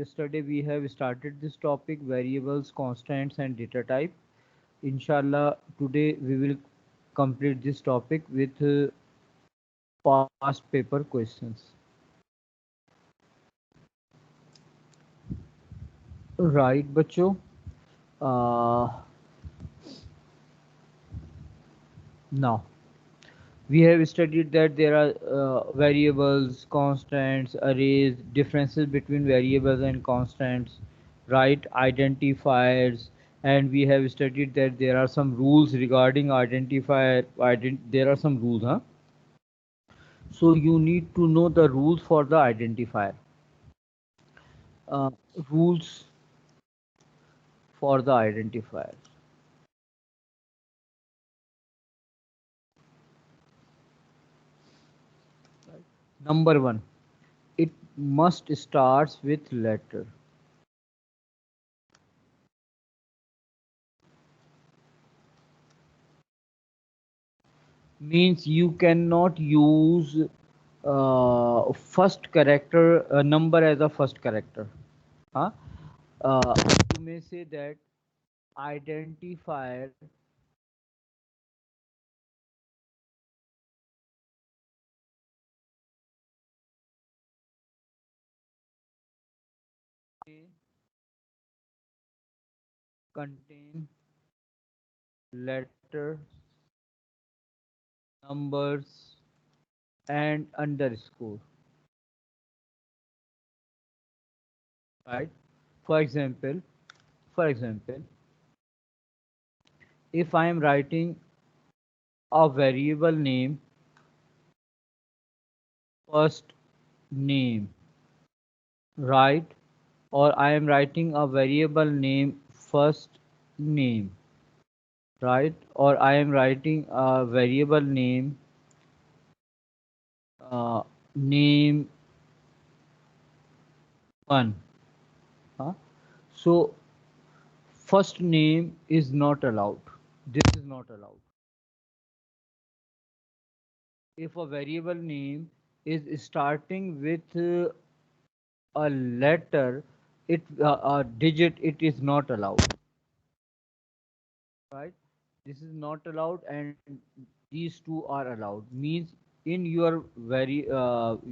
yesterday we have started this topic variables, constants and data type. Inshallah, today we will complete this topic with past paper questions. Right, बच्चों. Now we have studied that there are variables, constants, arrays, differences between variables and constants, right? Identifiers, and we have studied that there are some rules regarding identifier. There are some rules, huh? So you need to know the rules for the identifier. Uh, Rules for the identifier. Number one, it must starts with letter. Means you cannot use first character number as a first character. Huh? You may say that identifier contain letter, numbers, and underscore. Right? For example, for example, if I am writing a variable name, first name, right? Or I am writing a variable name, first name, right? Or I am writing a variable name, uh, name 1. Huh? So first name is not allowed. This is not allowed. If a variable name is starting with a letter, a digit, it is not allowed. Right? This is not allowed, and these two are allowed. Means in your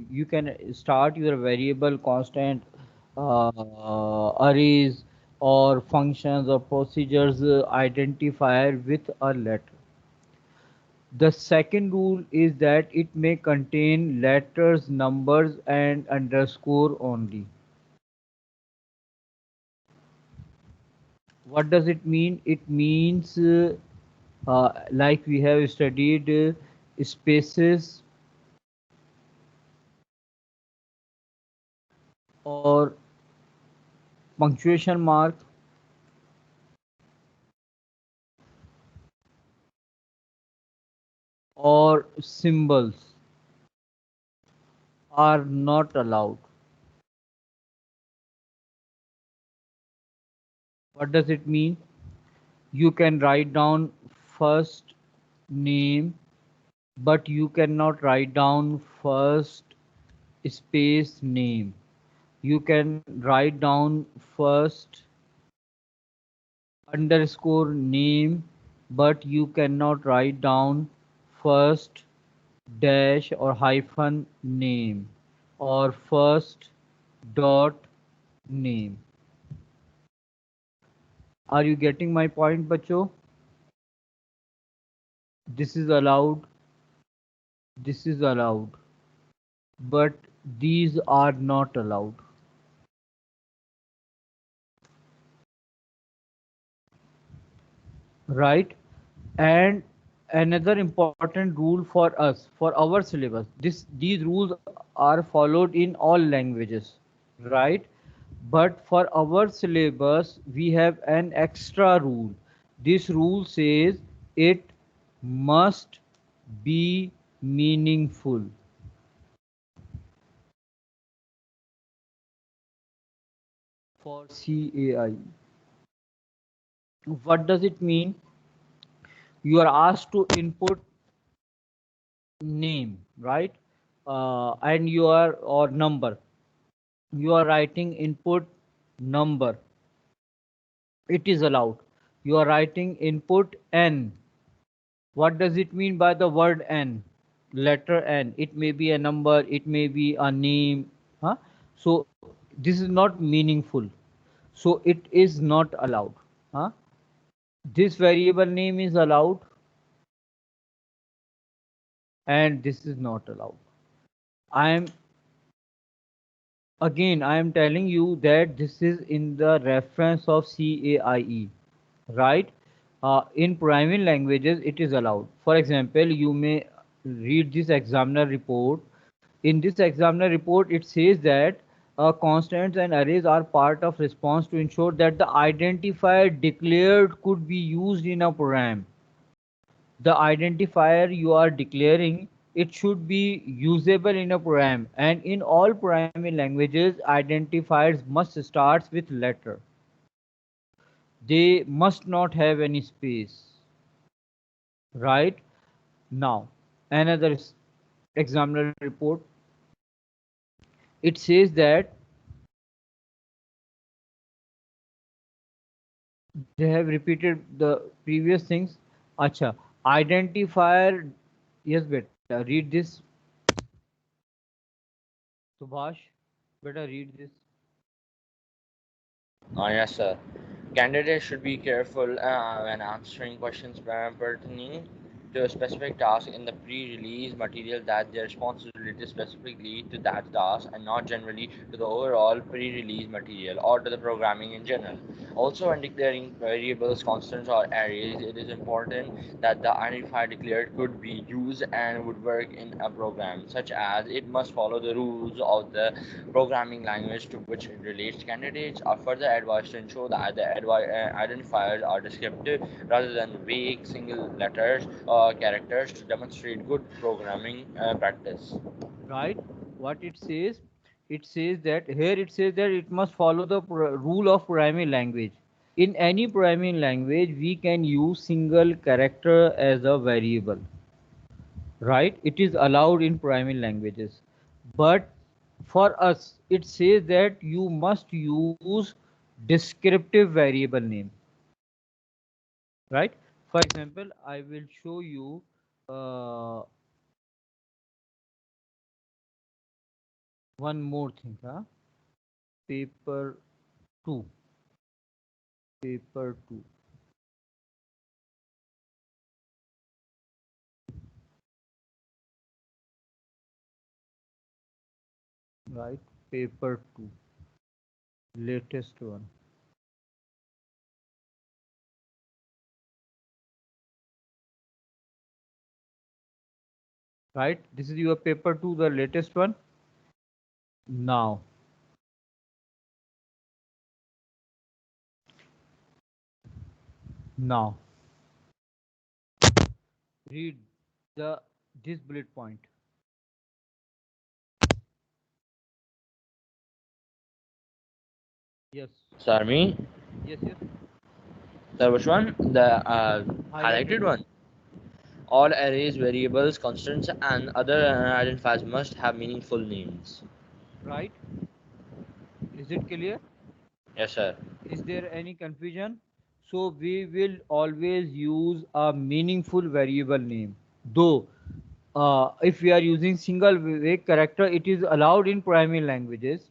you can start your variable, constant, arrays or functions or procedures identifier with a letter. The second rule is that it may contain letters, numbers and underscore only. What does it mean? It means like we have studied spaces or punctuation mark or symbols are not allowed. What does it mean? You can write down first name, but you cannot write down first space name. You can write down first underscore name, but you cannot write down first dash or hyphen name or first dot name. Are you getting my point, bacho? This is allowed, this is allowed, but these are not allowed. Right? And another important rule for us, for our syllabus, these rules are followed in all languages, right? But for our syllabus we have an extra rule. This rule says it must be meaningful. For CAI, what does it mean? You are asked to input name, right? And you are, or number, you are writing input number. It is allowed. You are writing input n. What does it mean by the word n? Letter n. It may be a number, it may be a name. Huh? So this is not meaningful. So it is not allowed. Huh? This variable name is allowed and this is not allowed. I am telling you that this is in the reference of CAIE, right? In programming languages, it is allowed. For example, you may read this examiner report. In this examiner report, it says that constants and arrays are part of response to ensure that the identifier declared could be used in a program. The identifier you are declaring, it should be usable in a program, and in all programming languages identifiers must start with letter. They must not have any space, right? Now another examiner report, it says that they have repeated the previous things. Acha, identifier, yes beta, read this. Subhash, beta, read this. Yes, sir. Candidates should be careful when answering questions pertaining to a specific task in the pre-release material, that their response is related specifically to that task and not generally to the overall pre-release material or to the programming in general. Also, when declaring variables, constants, or arrays, it is important that the identifier declared could be used and would work in a program, such as it must follow the rules of the programming language to which it relates. Candidates are further advised to ensure that the identifiers are descriptive rather than vague single letters or characters to demonstrate good programming practice. Right, what it says, it says that here it says that it must follow the rule of programming language. In any programming language we can use single character as a variable, right? It is allowed in programming languages, but for us it says that you must use descriptive variable name, right? For example, I will show you uh, one more thing. Huh? Paper 2, paper 2, right? Paper 2, latest one, right? This is your paper 2, the latest one. Now, now read the this bullet point. Yes, Sarmi, yes, yes. the which one? The Highlighted highlighted one, one. All arrays, variables, constants, and other identifiers must have meaningful names. right? Is it clear? Yes, sir. Is there any confusion? So we will always use a meaningful variable name. Though, if we are using single vague character, it is allowed in primary languages.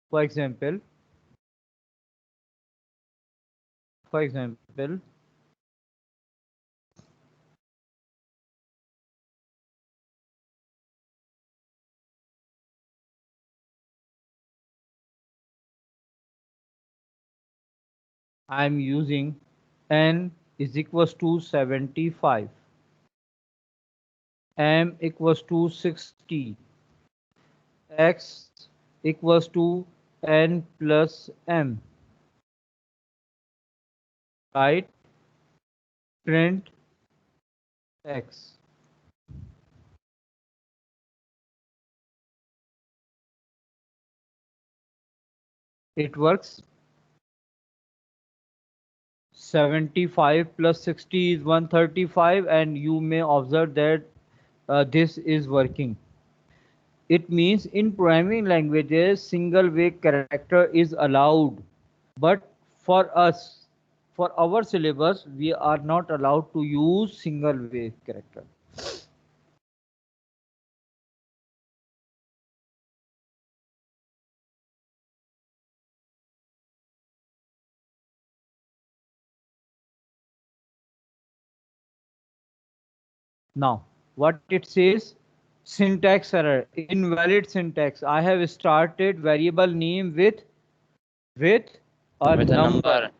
For example, for example, I am using n is equals to 75, m equals to 60, x equals to n plus m, right? Print x. It works. 75 plus 60 is 135, and you may observe that this is working. It means in programming languages single vague character is allowed. but for us, for our syllabus, we are not allowed to use single wave character. Now, what it says, syntax error, invalid syntax. I have started variable name with a With a number. number.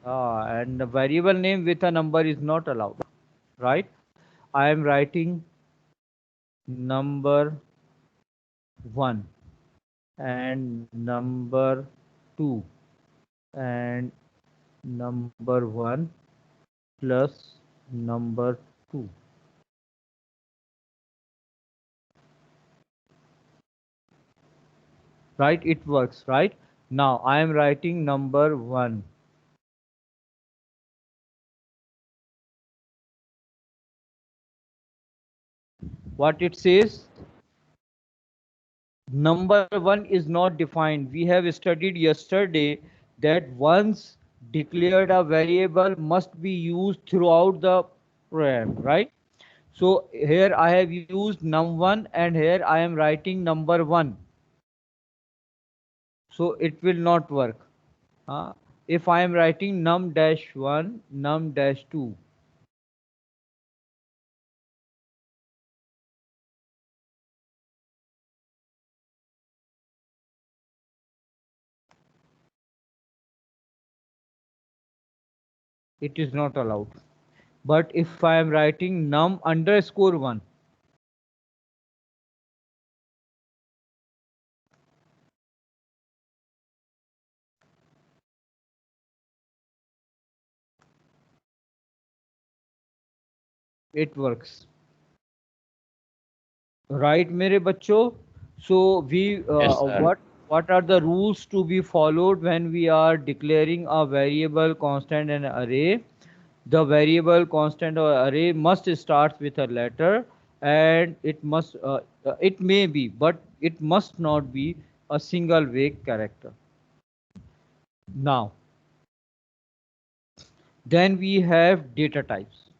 And the variable name with a number is not allowed, right? I am writing number 1 and number 2 and number 1 plus number 2. Right, it works, right? Now I am writing number 1. What it says, number 1 is not defined. We have studied yesterday that once declared a variable must be used throughout the program, right? So here I have used num1 and here I am writing number 1. So it will not work. If I am writing num-1, num-2, it is not allowed. But if I am writing num_1, it works. Right, मेरे बच्चों? So Yes, sir. what are the rules to be followed when we are declaring a variable, constant, and array? The variable, constant, or array must start with a letter, and it may be, but it must not be a single vague character. Now, then we have data types,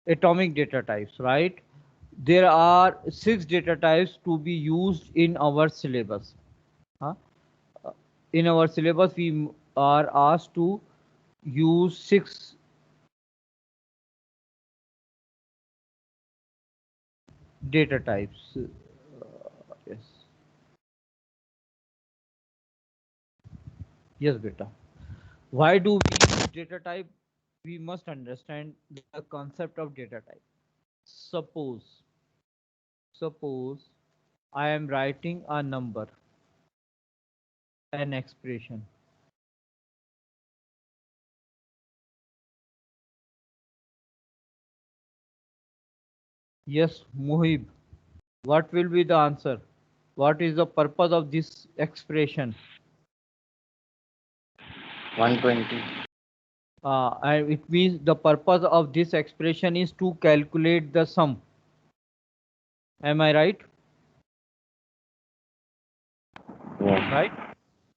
atomic data types, right? There are 6 data types to be used in our syllabus. Huh? In our syllabus, we are asked to use 6 data types. Yes, yes, beta. Why do we use data type? We must understand the concept of data type. Suppose I am writing a number, an expression. Yes, Muhib. What will be the answer? What is the purpose of this expression? 120. And it means the purpose of this expression is to calculate the sum. Am I right? Yeah. Right?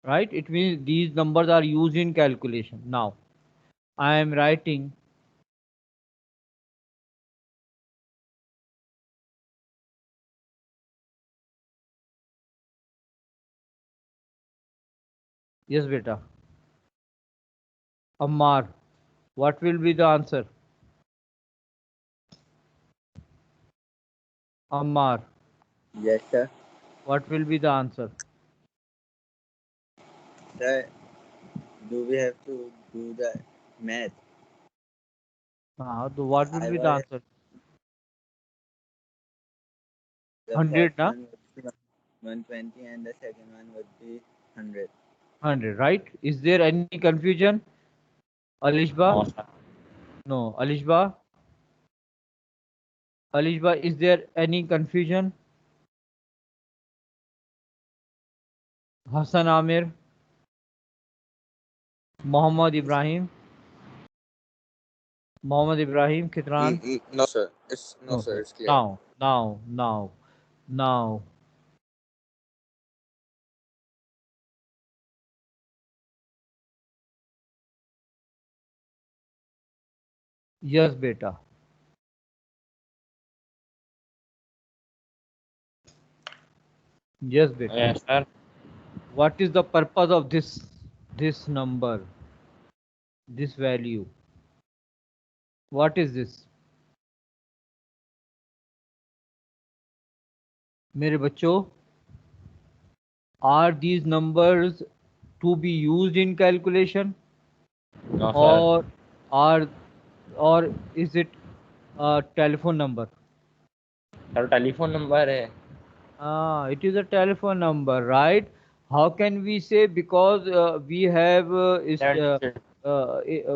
Right? It means these numbers are used in calculation. Now, I am writing yes, beta. Ammar. What will be the answer? Ammar. Yes, sir. What will be the answer? Sir, do we have to do the math? What will I be the was answer? the first 100, na? one would be 120 and the second one would be 100. 100, right? Is there any confusion? No, Alishba? sir. No. Alishba? Alishba, is there any confusion? Hassan Amir? Mohammad Ibrahim? Mohammad Ibrahim Kitran? No, sir. No, No, sir. sir. It's clear. Now. Yes, beta. Yes, beta. Yes, sir. What is the purpose of this number, this value? What is this? मेरे बच्चों, are these numbers to be used in calculation, No, sir. or are or is it a telephone number? Sir telephone number है. It is a telephone number, right? How can we say, because That is it.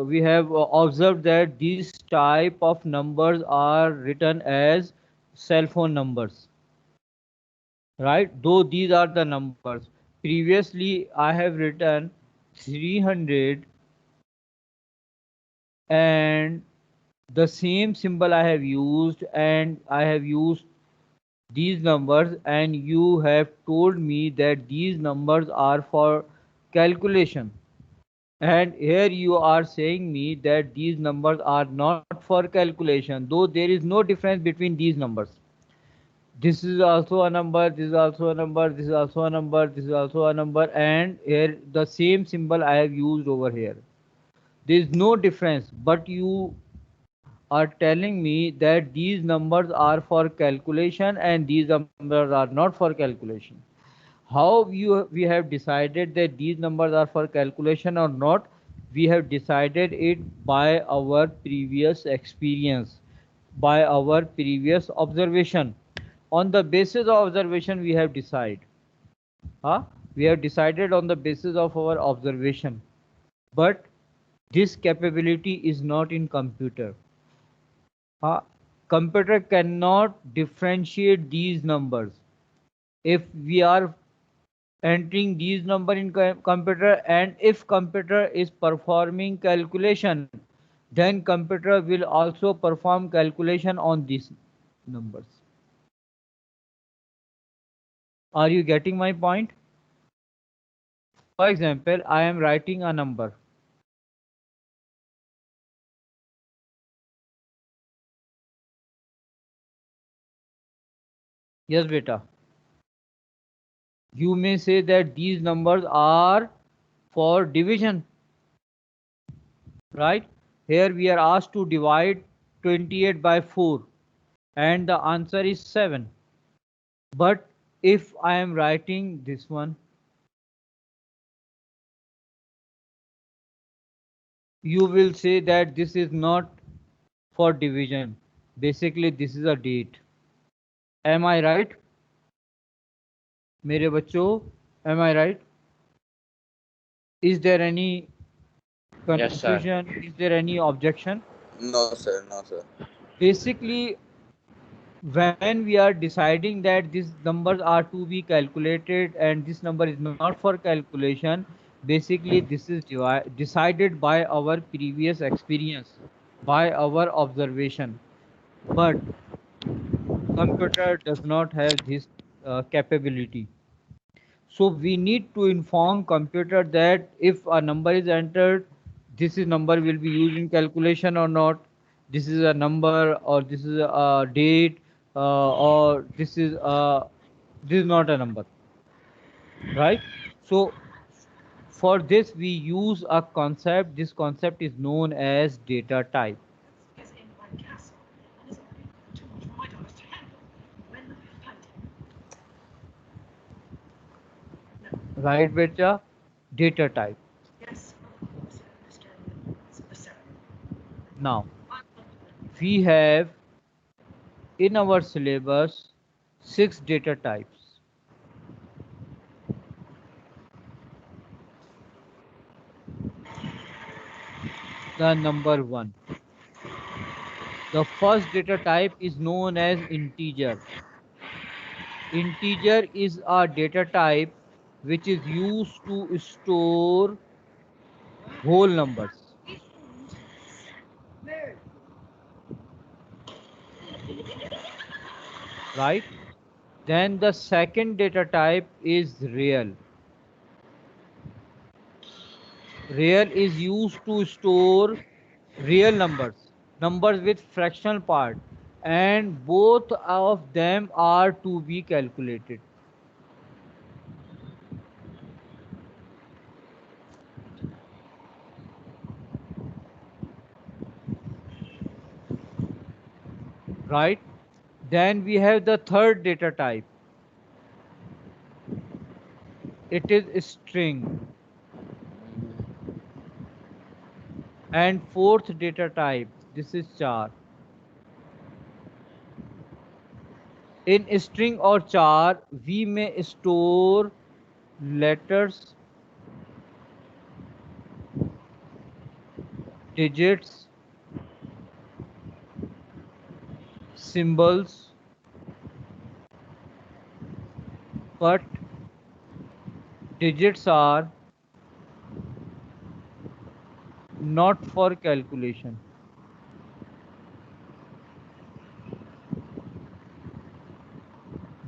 we have observed that these type of numbers are written as cell phone numbers, right? Though these are the numbers. Previously, I have written 300 and the same symbol I have used, and I have used these numbers, and you have told me that these numbers are for calculation, and here you are saying me that these numbers are not for calculation, though there is no difference between these numbers. This is also a number, this is also a number, this is also a number, this is also a number, and here the same symbol I have used over here. There is no difference, but you are telling me that these numbers are for calculation and these numbers are not for calculation. How we have decided that these numbers are for calculation or not? We have decided it by our previous experience, by our previous observation. On the basis of observation, we have decided. Huh? We have decided on the basis of our observation. But this capability is not in computer. Computer cannot differentiate these numbers. If we are entering these number in computer, and if computer is performing calculation, then computer will also perform calculation on these numbers. Are you getting my point? For example, I am writing a number. Yes, beta. You may say that these numbers are for division, right? Here we are asked to divide 28 by 4 and the answer is 7. But if I am writing this one, you will say that this is not for division. Basically, this is a date. Am I right? मेरे बच्चों, am I right? Is there any Yes, sir. confusion? Is there any objection? No, sir. No, sir. Basically, when we are deciding that these numbers are to be calculated and this number is not for calculation, basically this is decided by our previous experience, by our observation. But computer does not have this capability. So we need to inform computer that if a number is entered, this is number will be used in calculation or not. This is a number, or this is a date, or this is not a number, right? So for this we use a concept. This concept is known as data type. Right, beta? Data type. Now we have in our syllabus 6 data types. The number 1. The first data type is known as integer. Integer is a data type which is used to store whole numbers. Right? Then the second data type is real. Real is used to store real numbers. numbers with fractional part, and both of them are to be calculated. Right? Then we have the third data type. It is string. And fourth data type, this is char. In string or char, we may store letters, digits, symbols, but digits are not for calculation.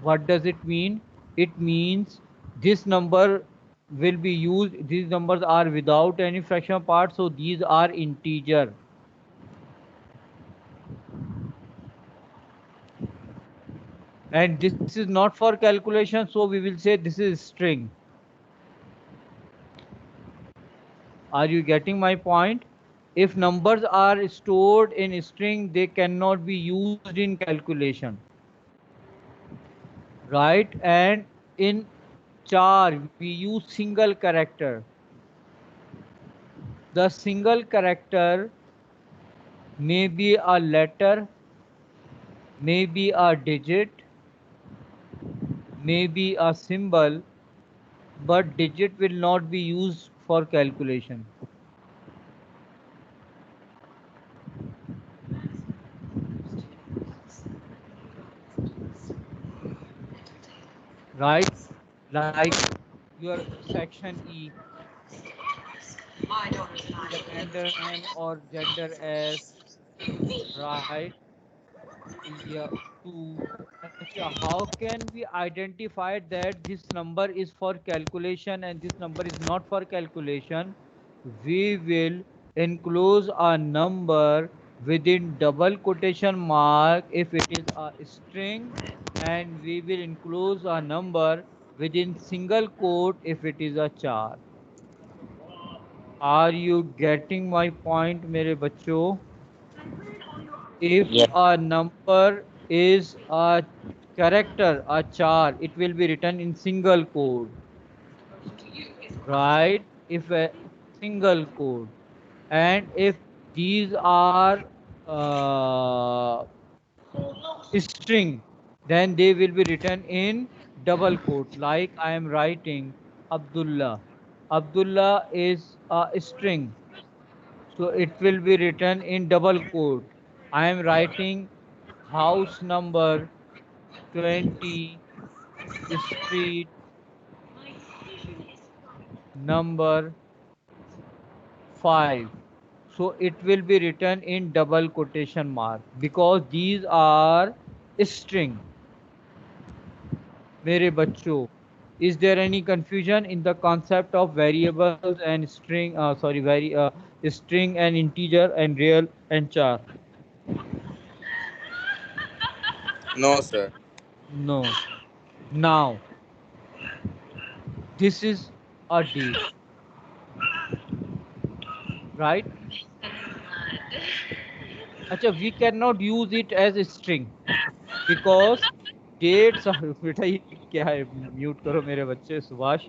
What does it mean? It means this number will be used, these numbers are without any fraction part, so these are integer. And this is not for calculation, so we will say this is string. Are you getting my point? If numbers are stored in string, they cannot be used in calculation. Right? And in char, we use single character. The single character may be a letter, may be a digit, may be a symbol, but digit will not be used for calculation. Right? Like your section E, the gender name or gender as, right? Yeah, two. Acha, how can we identify that this number is for calculation and this number is not for calculation? We will enclose a number within double quotation mark if it is a string, and we will enclose a number within single quote if it is a char. Are you getting my point, mere bachcho? If Yeah. a number is a character, a char, it will be written in single code, right? If a single code, and if these are uh, string, then they will be written in double quote. Like I am writing Abdullah. Abdullah is a string, so it will be written in double quote. I am writing house number 20, street number 5. So it will be written in double quotation mark because these are string. Mere bachcho, is there any confusion in the concept of variables and string? String and integer and real and char? No, sir. No. Now this is a date, right? Acha, we cannot use it as a string because dates are बेटा ये क्या है, mute करो मेरे बच्चे सुभाष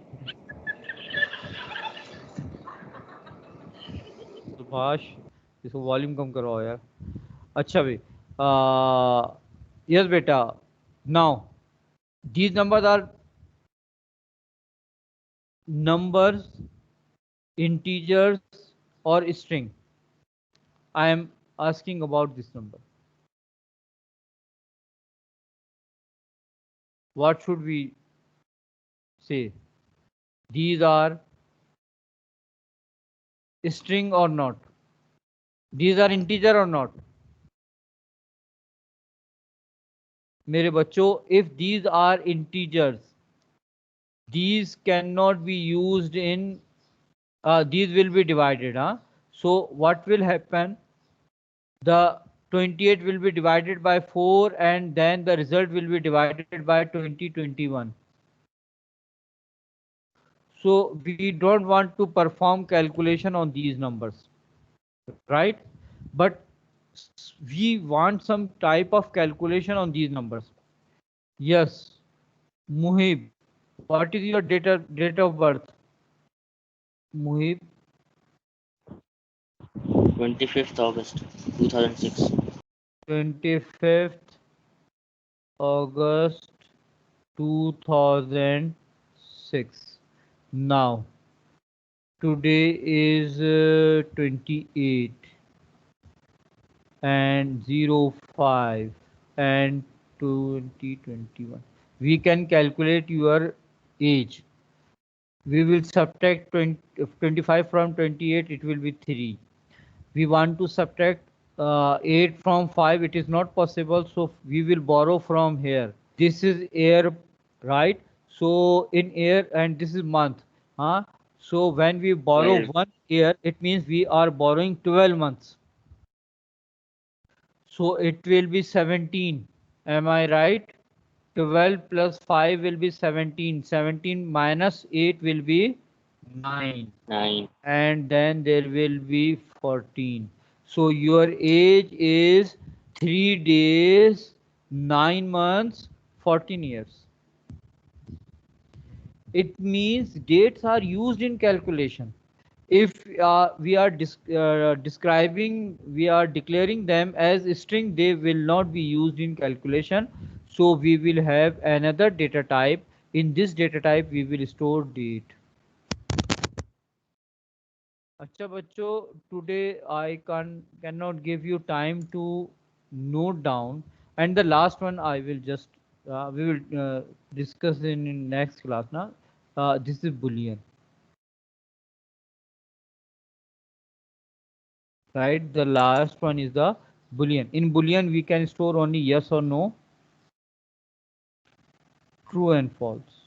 सुभाष इसको volume कम करवाओ यार. अच्छा भाई, यस बेटा. Now these numbers are numbers, integers or string. I am asking about this number. What should we say? These are string or not? These are integer or not? मेरे बच्चों, if these are integers, these cannot be used in, these will be divided. So what will happen? The 28 will be divided by 4 and then the result will be divided by 2021. So we don't want to perform calculation on these numbers, right? But we want some type of calculation on these numbers. Yes, Muhib, what is your date of birth? Muhib, 25th August 2006. 25th August 2006. Now, today is 28 and 05 and 2021. We can calculate your age. We will subtract 25 from 28, it will be 3. We want to subtract 8 from 5, it is not possible, so we will borrow from here. This is year, right? So in year, and this is month, huh? So when we borrow 12. 1 year, it means we are borrowing 12 months. So it will be 17. Am I right? 12 plus 5 will be 17. 17 minus 8 will be 9. 9. And then there will be 14. So your age is 3 days, 9 months, 14 years. It means dates are used in calculation. If we are describing, we are declaring them as string, they will not be used in calculation. So we will have another data type. In this data type, we will store date. Acha bachcho, today I cannot give you time to note down, and the last one I will just we will discuss in next class now. This is Boolean, right? The last one is the Boolean. In Boolean, we can store only yes or no, true and false.